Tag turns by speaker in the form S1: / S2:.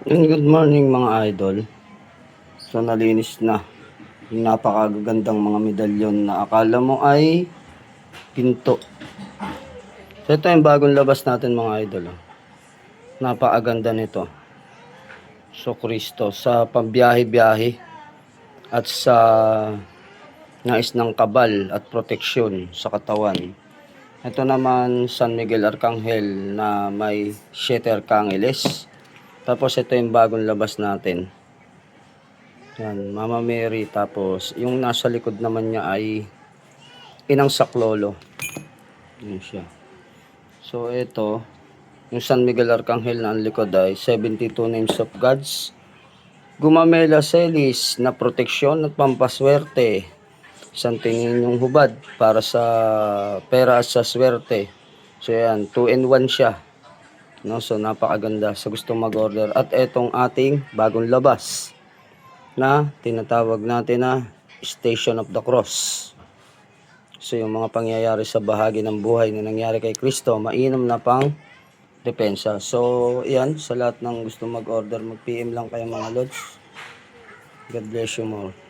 S1: Good morning mga idol. So nalinis na yung napakagandang mga medalyon na akala mo ay pinto. So ito yung bagong labas natin mga idol. Napakaganda nito. So Kristo sa pambiyahe-biyahe at sa nais ng kabal at proteksyon sa katawan. Ito naman San Miguel Arcangel na may 7 arkangeles. Tapos ito yung bagong labas natin. Yan, Mama Mary. Tapos yung nasa likod naman niya ay Inang Saklolo. Yun siya. So ito, yung San Miguel Arcangel na ang likod ay 72 names of gods. Gumamela Celis na proteksyon at pampaswerte. Santingin yung hubad para sa pera at sa swerte. So yan, 2 in 1 siya. No, so napakaganda sa gusto mag-order. At etong ating bagong labas na tinatawag natin na Station of the Cross. So yung mga pangyayari sa bahagi ng buhay na nangyari kay Kristo, mainam na pang depensa. So yan, sa lahat ng gusto mag-order, mag-PM lang kayo mga lods. God bless you more.